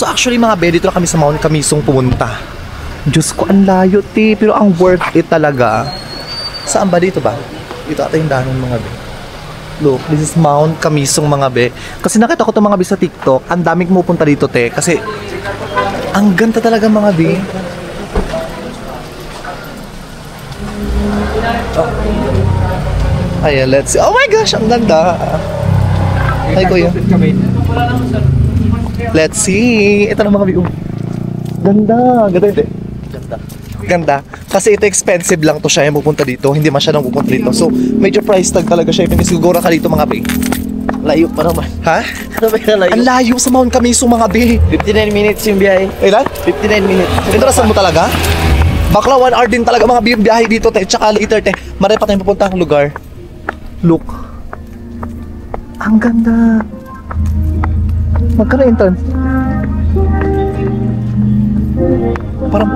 So actually mga be, dito na kami sa Mount Kamisong pumunta. Diyos ko, ang layo te, pero ang worth it talaga. Saan ba dito ba? Dito ata yung daanan mga be. Look, this is Mount Kamisong mga be. Kasi nakita ko itong mga be sa TikTok, ang daming pumupunta dito te. Kasi ang ganda talaga mga be. Oh. Ayan, let's see. Oh my gosh, ang ganda. Ay kuya. Let's see. Ito na mga be. Ganda. Ganda hindi? Ganda. Kasi ito expensive lang to siya yung pupunta dito. Hindi masyadong pupunta dito. So, major price tag talaga siya. Yung siguro ka dito mga be. Layo pa naman. Ha? Ano ba yung layo? Ang layo sa Mount Kamisong mga be. 59 minutes yung biyahe. Ilan? 59 minutes. Interesan mo talaga? Bakla 1 hour din talaga mga biyahe dito te. Tsaka later te. Maray pa tayong pupunta ang lugar. Look. Ang ganda. Magkano entrance? Parang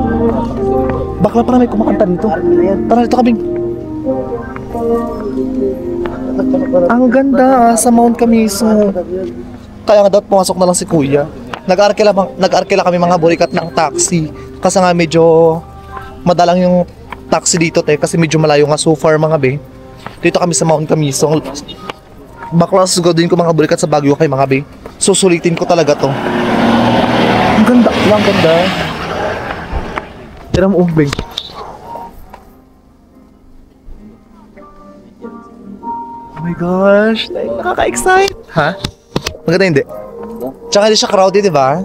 bakla parang may kumakanta dito. Tara dito kaming. Ang ganda sa Mount Kamisong. Kaya nga dapat pumasok na lang si kuya. Nag-arkela kami mga burikat ng taxi. Kasi nga medyo madalang yung taxi dito te. Kasi medyo malayo nga so far mga be. Dito kami sa Mount Kamisong. Baklas ko din ko mga burikat sa Baguio kay mga be. Susulitin ko talaga to. Ang ganda. Ang ganda. Tira mo umbing. Oh my gosh. Nakaka-excite. Ha? Maganda hindi? Tsaka hindi siya crowded, di ba?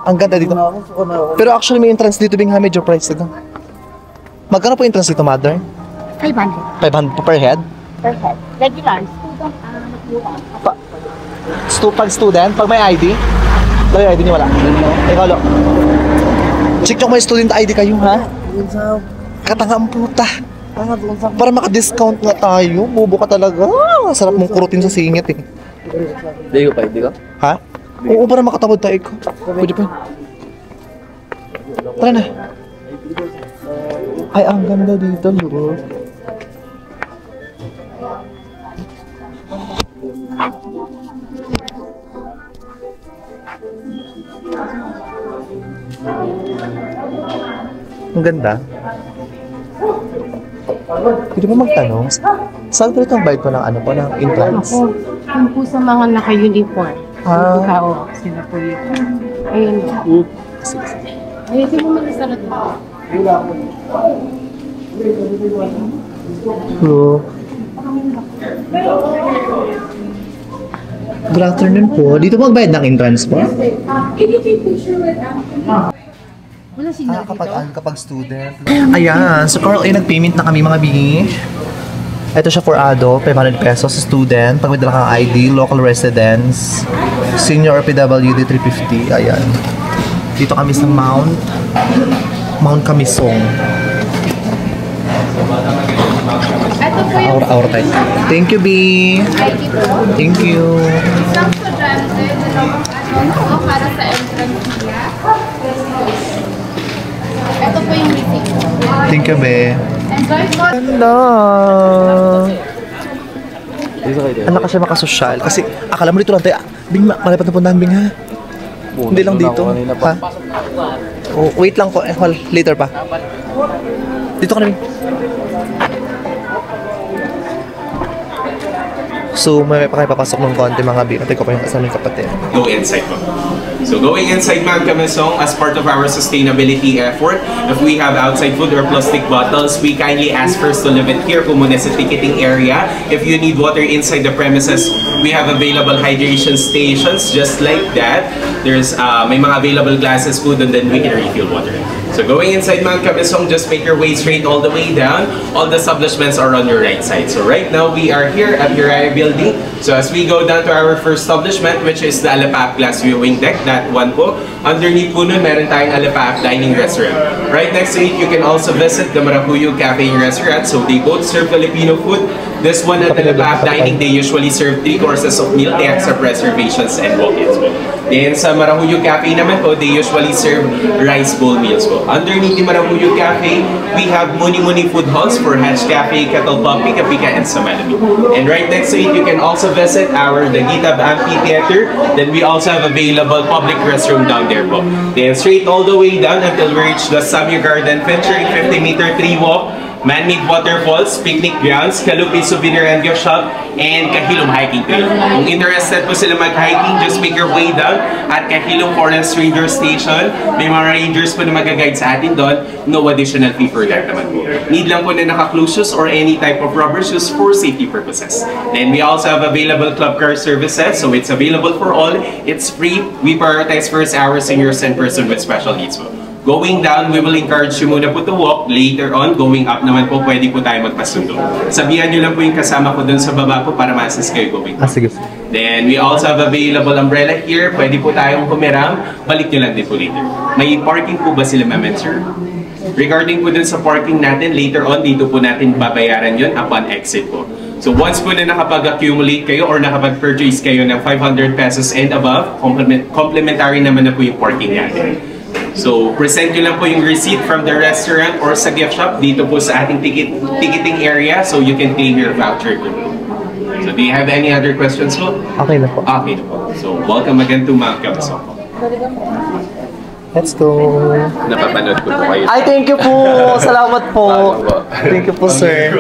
Ang ganda dito. Pero actually may entrance dito bing ha, medyo price dito. Magkano po entrance dito, mother? 500. 500 per head? Per head. Regular. Pag student, pag may ID? May ID niya wala? Ikaw lo. Check nyo kung may student ID kayo ha? Katanga ang puta. Para maka-discount nga tayo. Bobo ka talaga. Sarap mong kurutin sa singit eh. Hindi ko pa, hindi ko? Ha? Oo, para makatabod tayo ko. Pwede pa. Tara na. Ay, ang ganda dito, look. Ang ganda. Pwede mo magtanong, saan po itong bayad ko ng ano po, ng entrance? Ako, yun po sa mga naka-uniform. Ah. Kao, sila po yun. Ayun po. Ayun, di mo mag-isalat po. Hello. Good afternoon po. Dito magbayad ng entrance po? Wala signal dito. Kapag student. Ayan, so currently nag-payment na kami mga bingi. Ito siya for adult, 500 pesos. Student, pag may dala kang ID, local residence, senior or PWD 350. Ayan. Dito kami sa Mount Kamisong. Ito po yung Aura tayo. Thank you, B. Thank you. isang estudyante na para sa entrance niya. Ito po yung receipt. Thank you, B. Enjoy po. Ganda. Anak ka siya makasosyal. Kasi akala mo dito lang tayo. Bing, malipat na puntahan, Bing, ha? Hindi lang dito. Ha? Oh, wait lang ko. Later pa. Dito ka na, Bing. So, may pakipapasok ng konti mga Bing. Atay ko pa yung kasaming kapatid. Go inside po. So going inside Mount Kamisong, as part of our sustainability effort, if we have outside food or plastic bottles, we kindly ask first to leave it here kung muna sa ticketing area. If you need water inside the premises, we have available hydration stations just like that. There's may mga available glasses food and then we can refill water. So going inside Mount Kamisong, just make your way straight all the way down. All the establishments are on your right side. So right now we are here at Hiraya Building. So as we go down to our first establishment, which is the Alapap Glass Viewing Deck, that one po. Underneath po nun, meron tayong Alapap Dining Restaurant. Right next to it, you can also visit the Maracuyog Cafe and Restaurant. So they both serve Filipino food. This one at the Labab Dining, they usually serve 3 courses of meal. They accept reservations and walk-ins po. Then sa Marahuyog Cafe naman po, they usually serve rice bowl meals po. Underneath the Marahuyog Cafe, we have Muni Muni Food Halls for Hatch Cafe, Kettle Pop, Pika Pika, and Samalami. And right next to it, you can also visit our Dagitab Amphitheater. Then we also have available public restroom down there po. Then straight all the way down until we reach the Samyu Garden featuring 50-meter tree walk, man-made waterfalls, picnic grounds, Kalupi Souvenir and Gift Shop, and Kahilom Hiking Trail. Kung interested po sila mag-hiking, just make your way down at Kahilom Forest Ranger Station. May mga rangers po na mag-guide sa atin doon. No additional fee for that naman po. Need lang po na naka-close shoes or any type of rubber shoes for safety purposes. Then we also have available club car services, so it's available for all. It's free. We prioritize first our seniors and person with special needs po. Going down, we will encourage you muna po to walk. Later on, going up naman po, pwede po tayo magpasundo. Sabihan nyo lang po yung kasama ko dun sa baba po para ma-assist kayo going up. Sige. Then, we also have available umbrella here. Pwede po tayong humiram. Balik nyo lang din po later. May parking po ba sila, ma'am and sir? Regarding po dun sa parking natin, later on, dito po natin babayaran yun upon exit po. So once po na nakapag-accumulate kayo or nakapag-purchase kayo ng 500 pesos and above, complimentary naman na po yung parking natin. So, present nyo lang po yung receipt from the restaurant or sa gift shop dito po sa ating ticketing area so you can claim your voucher. So, do you have any other questions po? Okay na po. Okay na po. So, welcome again to Mount Cabazon po. Let's go. Napapanood ko po kayo. Ay, thank you po. Salamat po. Thank you po, sir.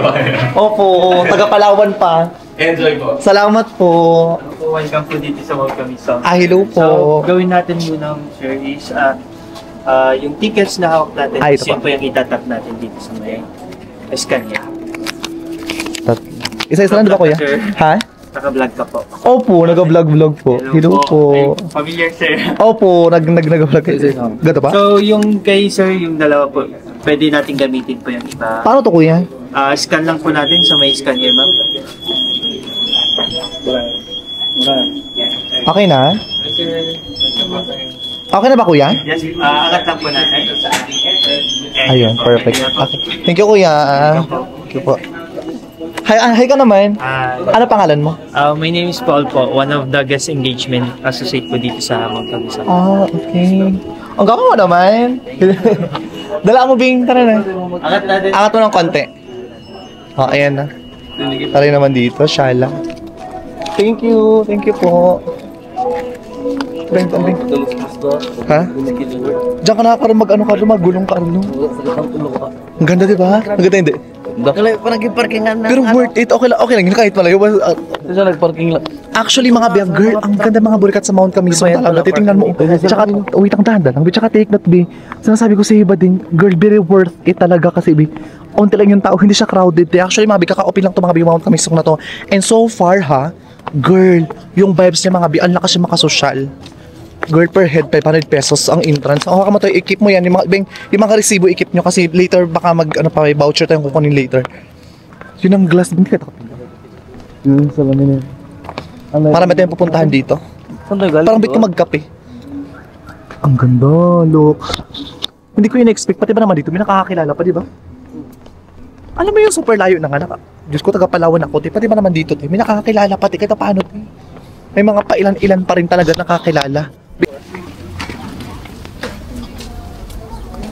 Opo, taga-Palawan pa. Enjoy po. Salamat po. Welcome po dito sa Mount Cabazon. Hello po. So, gawin natin muna, sir, is yung tickets na hawak natin, Ito yun po. po yung itatap natin dito sa may scan niya. Isa-isa lang, di ba, kuya? Sir. Ha? Naka-vlog ka po. Opo, nag-vlog po. Hello po. Ay, familiar, sir. Opo, nag-vlog kayo. Gato ba? So, yung kay sir, yung dalawa po, pwede natin gamitin po yung iba. Paano to, kuya? Scan lang po natin sa may scan niya, ma'am. Okay na? Okay na ba, kuya? Yes, angat lang po natin. Ayun, perfect. Okay. Thank you, kuya. Thank you po. Hi ka naman. Ano pangalan mo? My name is Paul po, one of the guest engagement associate po dito sa Mount Cabazon. Okay. Ang gawin mo naman. Dala mo, Bing. Tara na. Angat natin. Angat mo ng konti. Ayan na. Tara naman dito, Shala. Thank you. Thank you po. Bing. Ha? Diyan ka nakakaroon magulong ka, Arlo. Ang ganda, di ba? Ang ganda, hindi? Parang parkingan Pero worth it. Okay lang. Yun kahit malayo. Isa nagparking lang. Actually, mga biyak, girl, ang ganda mga burikat sa Mount Cabazon talaga. Titingnan mo. Tsaka, wait, ang dahan lang. Tsaka take note, B. Sinasabi ko sa iba din, girl, very worth it talaga kasi, B. Unti lang yung tao, hindi siya crowded. Actually, mga B, kaka-open lang to mga B, Mount Cabazon na to. And so far, ha, girl, yung vibes niya mga B, ang lakas siya makasosyal. Girl, per head, 500 pesos ang entrance. Ang haka mo to, i-keep mo yan. Yung mga resibo, i-keep nyo kasi later, baka may voucher tayong kukunin later. Yun ang glass, hindi ka takot. Yun sa kanina. Marami tayong pupuntahan dito. Saan tayo galing? Parang bit ka magkape. Ang ganda, look. Hindi ko in-expect, pati ba naman dito, may nakakakilala pa, di ba? Alam mo yung super layo na nga, Diyos ko, taga Palawan ako, pati ba naman dito, may nakakakilala pati, kahit paano, may mga pailan-ilan pa rin talaga nakakilala.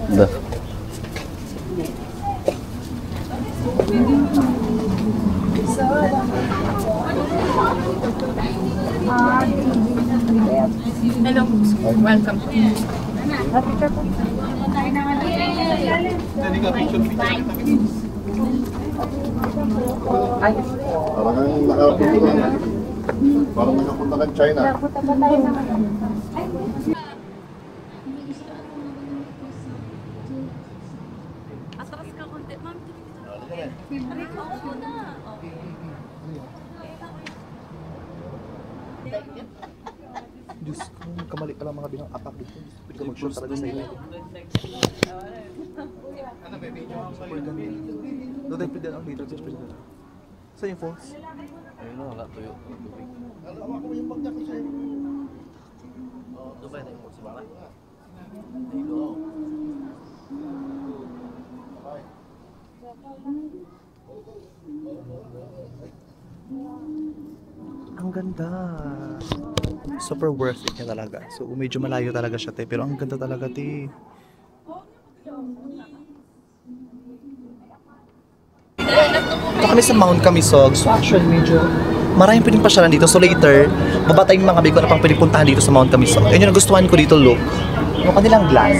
Hello. Welcome. Parang nakapunta kang China. Atras ka konti, ma'am. Oo na. Diyos ko, kamali pa lang mga bilang apak dito. Pwede ka mag-shoot talaga sa inyo. Ano ba, video? Super ganda. Doon tayo pwede ang later, just pwede na. Saan yung falls? Ayun na, wala tuyo. Alam ako yung pagka ko sa'yo. Dubai na yung sa baba. Ang ganda. Super worth it niya talaga. So, medyo malayo talaga siya, te. Pero ang ganda talaga, te. Ito kami sa Mount Camisog. So, actually, medyo maraming pwedeng pasyalan dito. So, later, babatay yung mga bigo na pang pwedeng puntahan dito sa Mount Camisog. Ayun yung nagustuhan ko dito, look. Yung kanilang glass.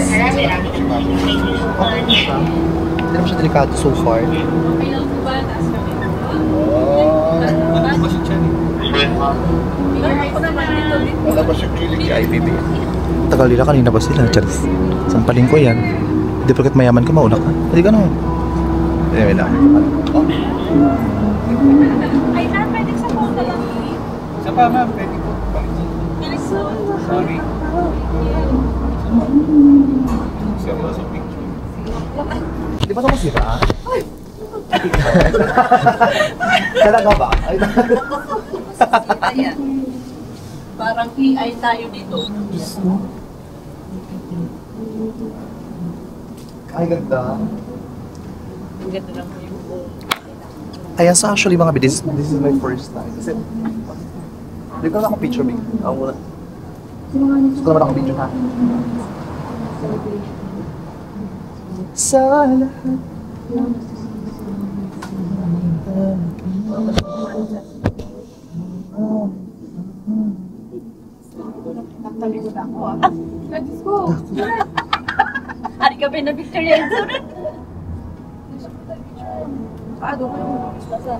Okay siya. Hindi naman siya delikado so far. Wala ba siya kilig kay IBB? Tagal nila, kanina ba sila? Charis. Sampaling ko yan. Hindi porket mayaman ka, mauna ka. Hindi ka naman. Anyway lang. Ay, pwede sa photo lang. Isa pa ma'am, pwede po. Sorry. Sama sa picture. Di ba ito masira? Talaga ba? Ayan. Parang AI tayo dito. Ay, ganda. Ang ganda lang po yung Ayan, so actually mga bidis, this is my first time. Kasi, hindi ko na ako picture, Bing. Ako muna. Gusto ko naman ako picture, ha? Sa lahat. Talikod ako ah. Let's go! Ari ka ba na picture yan? Doon ko yung basta.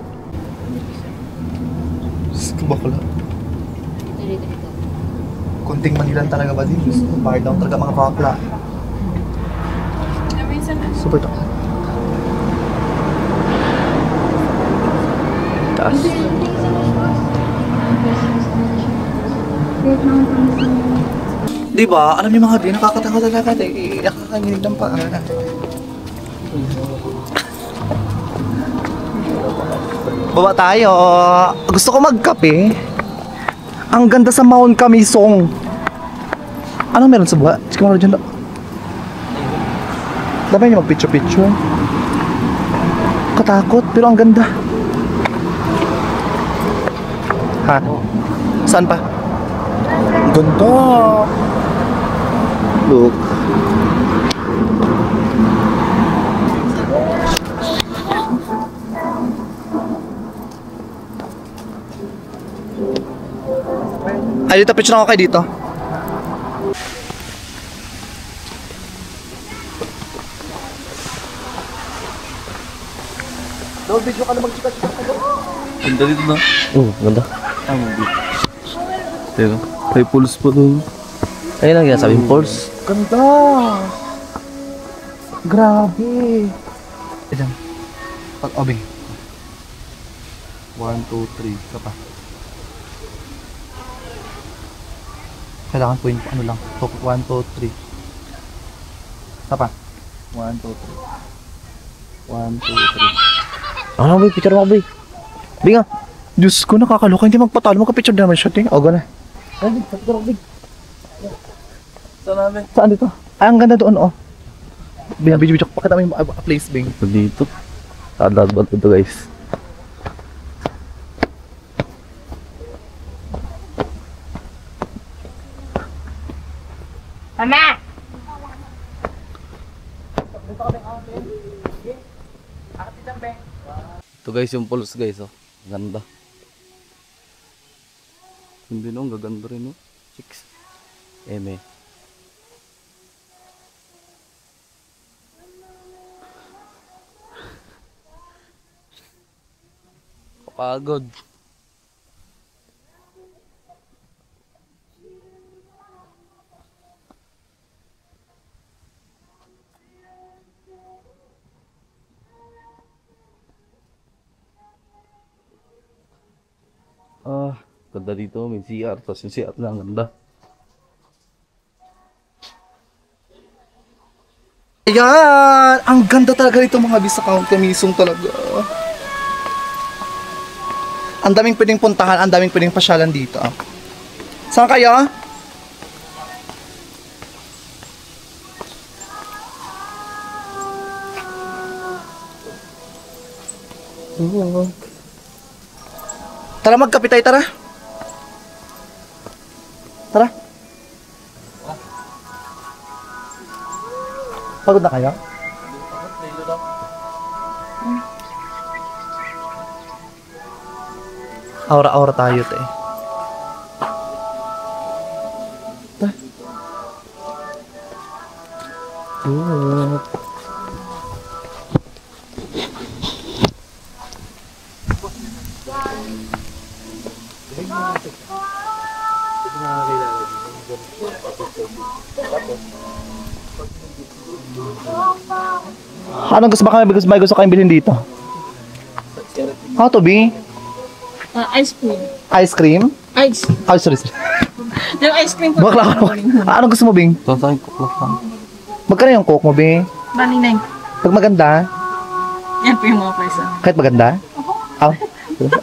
Gusto ba ko lang? Kunting Manilan talaga ba din? Gusto ko bakit daw talaga mga bakla. Super to. Taas. Diba? Alam niyo mga bin, nakakatakot talaga. Nakakanginig ng paa. Baba tayo. Gusto ko magkape. Ang ganda sa Mount Camisong. Anong meron sa buha? Sige mo dyan. Dapat niyo mag-picture-picture. Katakot, pero ang ganda. Ha? Saan pa? Ang ganda. Look. Ay, dito, picture ako kayo dito. Daw, video ka na mag-chika-chika ka doon. Ganda dito na. Oo, ganda. Teka, may pulse pa doon. Ayun lang yan, sabing pulse. Ganda! Grabe! Ilan? Pag-obing. 1, 2, 3. Isa pa. Kailangan po yung ano lang. 1, 2, 3. Isa pa. 1, 2, 3. 1, 2, 3. Ano ba, picture mo ba? Binga! Diyos ko, nakakaloka. Hindi magpatalo. Magka-picture naman siya. O, gana. Ay, picture mo, Big. Saan dito? Ay, ang ganda doon, oh. Video. Pakita mo yung place, Bing. Dito. Tadat ba ito, guys? Mama! Ito guys, yung pulse guys, oh. Ganda. Hindi no, ang gaganda rin, no. 6 M. Kapagod. Ganda dito, may CR, tapos yung CR lang, ganda. Ayan! Ang ganda talaga dito mga bisa Mount Camisong talaga. Ang daming pwedeng puntahan, ang daming pwedeng pasyalan dito. Saan kayo? Tara, magkape tayo, tara. Tara. Pagod na kayo? Aura-aura tayo, te. Tara. Anong gusto ba kami gusto kayong bilhin dito? To be? Ice cream. Ice cream? Ice. Ay, sorry. Yung ice cream po. Bakla ka. Anong gusto mo, Bing? Saan kuklak lang. Magkano yung coke mo, Bing? Maninay. Pag maganda, Yan po yung mga price. kahit maganda?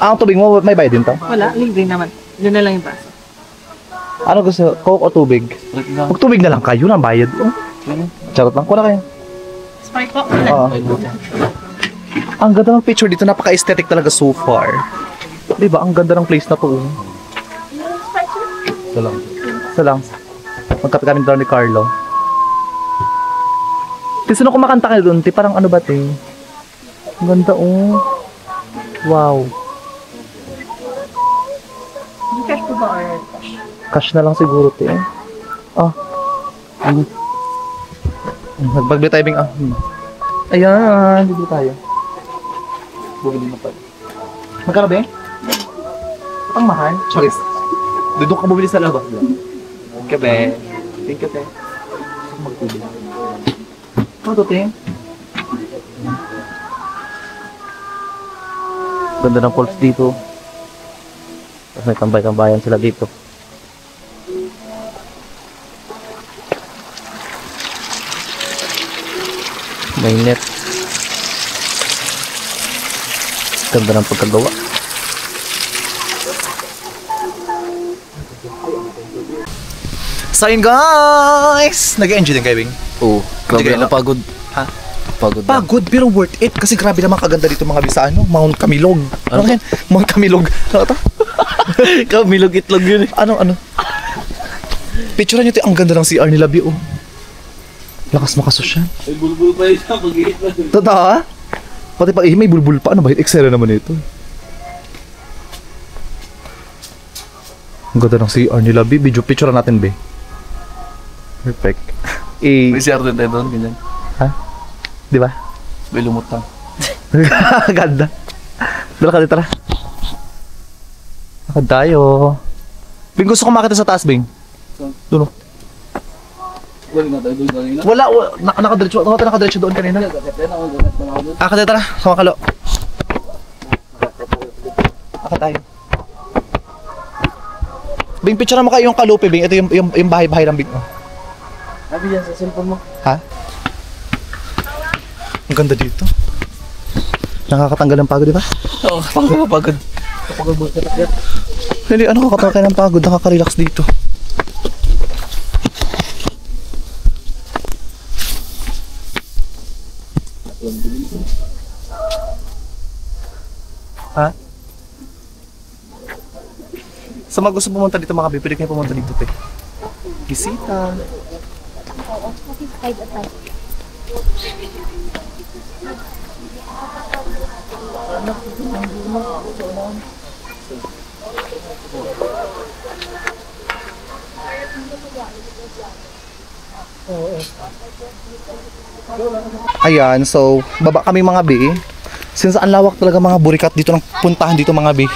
Ang tubig mo, may bayad din to? Wala, libre naman. Yun na lang yung baso. Ano gusto? Coke o tubig? Wait lang. Huwag tubig na lang kayo, nang bayad. Oh. Charot lang. Kuna kayo. Sprite po. Oo. Ang ganda ng picture dito, napaka-aesthetic talaga so far. Diba? Ang ganda ng place na to. Salang. Salang. Magkape kami doon ni Carlo. Sino kumakanta kayo doon? Parang ano ba, te? Ang ganda, oh. Wow. Cash po ba or Cash na lang siguro, te. Ah. Nagbagli tayo, Bing. Ayan. Bibili tayo. Bumili na pala. Magkano, Bing? Ang mahal? Charis. Doon ka bumili sa labas. Thank you, Bing. Thank you, te. Magpili. Ano to, te? Ganda ng falls dito. Tapos may tambay-tambayan sila dito. May net. Ganda ng pagkagawa. So yun guys! Nag-enjoy din kayo, Bing? Oo. Grabe Hindi ako pagod. Ha? Pagod na. Pagod pero worth it kasi grabe naman kaganda dito mga bisa ano, Mount Camilog. Ano yan? Mount Camilog. Ano ito? Kamilog itlog yun eh. Ano? Picture nyo ito, ang ganda ng CR nila, Bi, oh. Lakas makasosyal. May bulbul pa yun sa pag-iit na. Totoo, ha? Pati pag may bulbul pa, ano ba? Excel naman ito. Ang ganda ng CR nila, Bi. Video picture natin, Bi. Perfect. May CR din tayo doon, ganyan. Ha? Di ba? May lumutang. Ganda. Dala ka dito, tara. Lakad tayo. Bing, gusto ko makita sa taas, Bing. Doon, oh. Wala na tayo doon kanina. Wala, nakadiretso doon kanina. Akad tayo, tara. Sama kalo. Akad tayo. Bing, picture mo kayo yung kalupi, Bing. Ito yung bahay-bahay ng Bing. Oh. Sabi yan sa cellphone mo. Ha? Ang ganda dito. Nakakatanggal ng pagod, di ba? Oo, pagod. Kapagod mo katakyan. Hindi, ano kakatanggal ng pagod? Nakaka-relax dito. Ha? Sa mga gusto pumunta dito mga bipili kayo pumunta dito, te. Bisita. Oo, kasi side at side. Ayan, so baba kami mga bi. Since ang lawak talaga mga burikat dito ng puntahan dito mga bi.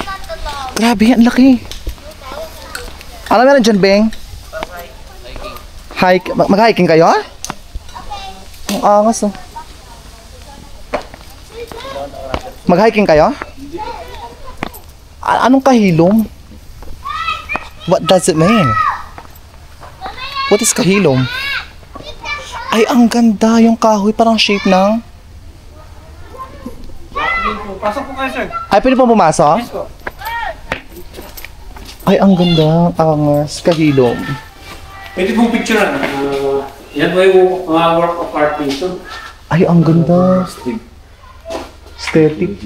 Grabe, ang laki. Alam mo na dyan, Beng? Mag-hiking kayo, ha? Ang angas, oh. Mag-hiking kayo? Anong kahilom? What does it mean? What is kahilom? Ay, ang ganda yung kahoy, parang shape ng... Pasok po kayo, sir. Ay, pwede po pumasok? Ay, ang ganda, angas, kahilom. Pwede pong picturean. Yan po yung mga work of art dito. Ay, ang ganda. Aesthetic.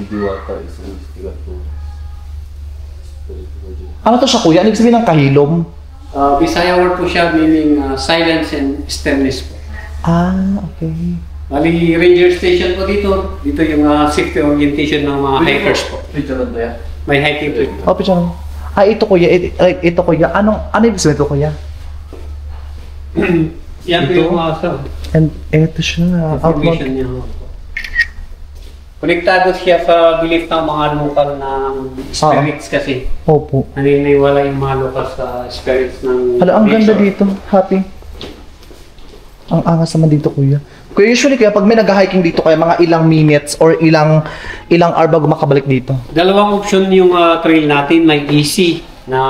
Ano to siya kuya? Ano ibig sabihin ng kahilom? Bisaya word po siya meaning silence and stillness po. Okay. Bali, ranger station po dito. Dito yung safety orientation ng mga hikers po. May hiking po dito. Oh, picture mo. Ito kuya. Ito kuya. Ano ibig sabihin ito kuya? Yan po yung And ito siya. information niya. Konektado siya sa belief ng mga local na spirits kasi. Opo. Naniniwala yung mga local sa spirits ng Ang ganda nature. dito. Happy. Ang angas naman dito kuya. Kuya, usually kaya pag may nag-hiking dito kaya mga ilang minutes or ilang hour bago makabalik dito? Dalawang option yung trail natin. May easy na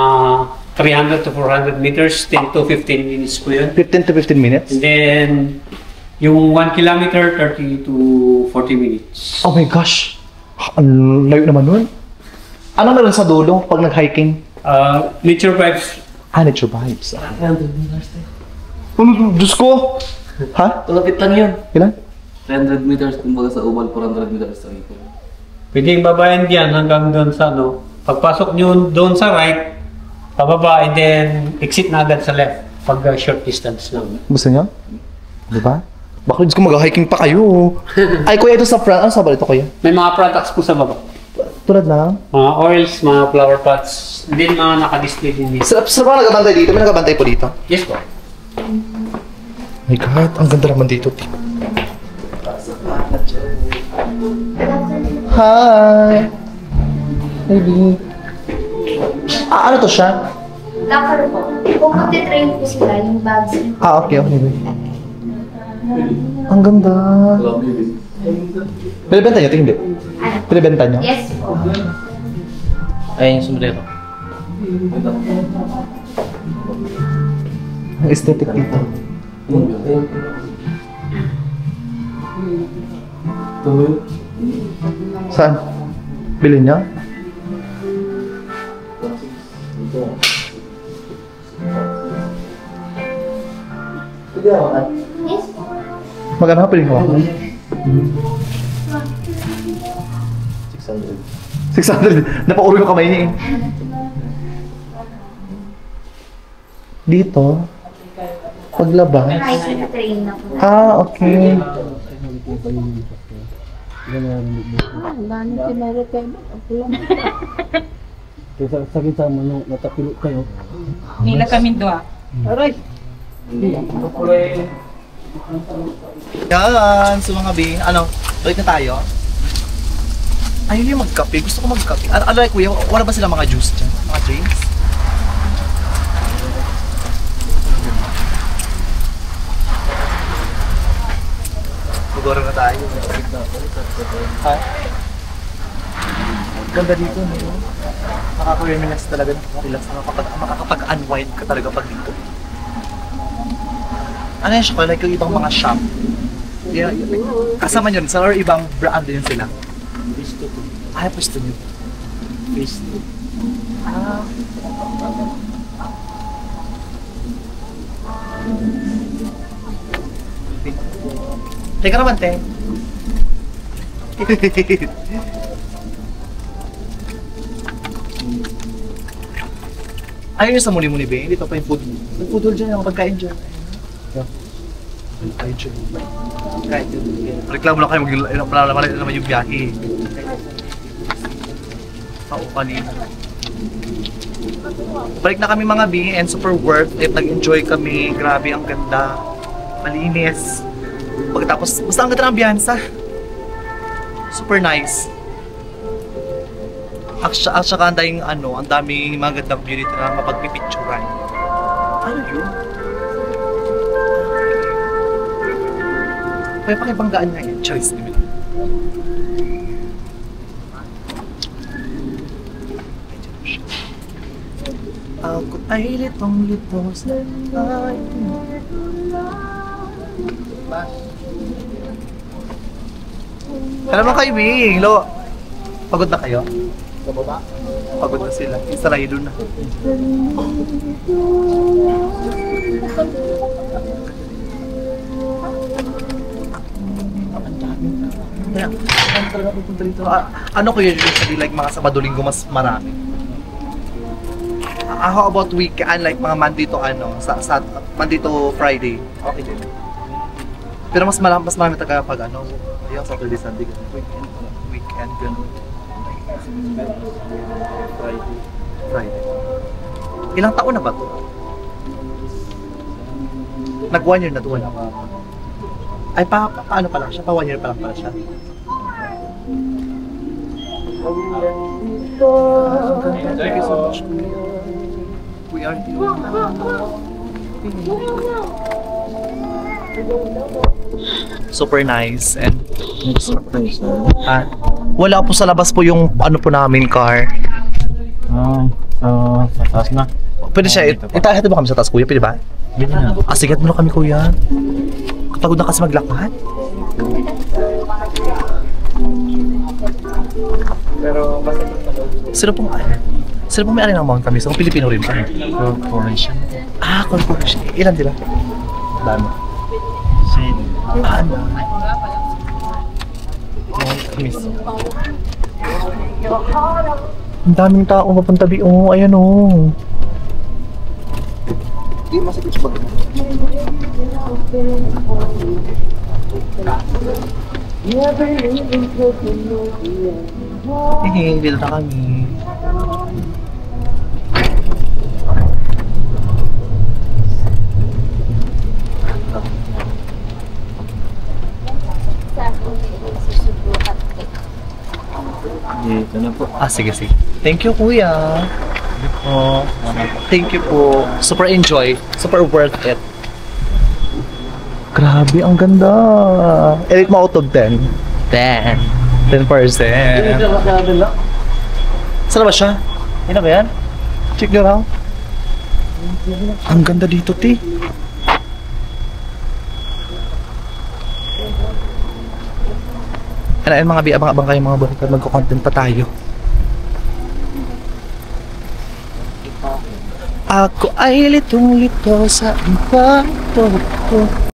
300 to 400 meters, 10 to 15 minutes po yun. 15 to 15 minutes? And then, yung 1 kilometer, 30 to 40 minutes. Oh my gosh! Ang layo naman nun. Ano meron sa dulo pag nag-hiking? Nature vibes. Nature vibes. Diyos ko! Ha? Tulapit lang yun. Ilan? 300 meters, kumbaga sa oval, 400 meters sa ito. Pwedeng babayan diyan hanggang doon sa pagpasok nyo doon sa right, pababa, and then exit na agad sa left pag short distance lang. Gusto niyo? Diba? Baka Diyos ko mag-hiking pa kayo. Ay kuya, ito sa front. Ano sa bal ito kuya? May mga products po sa baba. Tulad na? Mga oils, mga flower pots, din mga naka-display din dito. Sa mga nagabantay dito? May nagabantay po dito? Yes po. My God, ang ganda naman dito. Hi! Baby. Ano to siya? Locker po. Kung magte-train po sila, yung bags. Okay, baby. Ang ganda. Pinibenta niyo? Hindi. Pinibenta niyo? Yes po. Ayun yung sombrero. Ang aesthetic dito. Saan? Bilhin niya? Yes po. Magkano ka piling ko? 600. Napauro yung kamay niya eh. Dito, paglaba. Hiking train na po. Okay. Gano'n tinaro kayo. Ako lang. Kaya sakit sa manong natapilo kayo. Nila kami doa. Aray! Yan, so mga B, balik na tayo. Ayun yung magkape, gusto ko magkape. Ano kuya, wala ba sila mga juice dyan? Mga drinks? Magoro na tayo. Ha? Ganda dito, no? Nakaka-reminisce talaga. Relax na makakapag-unwind ka talaga pag dito. Ano yan siya? Like yung ibang mga shop. Yeah, kasama nyo rin sa or ibang brand din sila. Pisto to. Pwesto nyo. Pisto. Teka naman, te. Ayun yung sa muni-muni, be. Dito pa yung food. Yung food hall dyan, yung pagkain dyan. Pagkain dyan. Pagkain dyan. Reklamo lang kayo, malalaman naman yung biyahe. Kanina. Balik na kami mga B and super worth it. Nag-enjoy kami. Grabe, ang ganda. Malinis. Pagkatapos, basta ang ganda ng biyansa. Super nice. At saka ang daming mga gandang view dito na mapagpipicturan. Ano yun? Kaya pakibanggaan nga yan. Choice naman. Ako ay litong-lito sa ay. Alam mo kayo, Bing. Pagod na kayo? Pagod na sila. Isa na doon na. Ang dami. talaga pupunta dito. Ano ko yun usually, like mga Sabado Linggo mas marami. How about weekend, like mga Monday to Monday to Friday? Okay din. Pero mas marami talaga pag yung Saturday, Sunday, weekend, ganun. Friday. Ilang taon na ba to? Nag 1 year na to, wala. Ay, paano pa lang siya? Pa 1 year pa lang pala siya. Thank you so much. We are here. Super nice and Surprise. wala po sa labas po yung po namin car. Sa taas na. Pwede siya, itahatid mo kami sa taas, kuya, pwede ba? Pwede na. Sigat mo na kami, kuya. Kapagod na kasi maglakad. Pero masakit pa daw. Sino pong may-ari ng Mount Kamisong? Pilipino rin pa. Corporation. Corporation. Ilan sila? Dami. Ano? Mount Kamisong. Ang daming tao papunta bi. Ayan Hindi masakit siya ba? Dito na kami. Dito na po. Sige. Thank you, kuya. Thank you po. Super enjoy. Super worth it. Grabe, ang ganda. Elite mo out of 10. 10. 10%. Saan ba siya? Yan ba yan? Check nyo lang. Ang ganda dito, ti. Ayun mga bi, abang-abang kayo mga balikat. Magko-content pa tayo. Ako ay litong-lito sa iba to.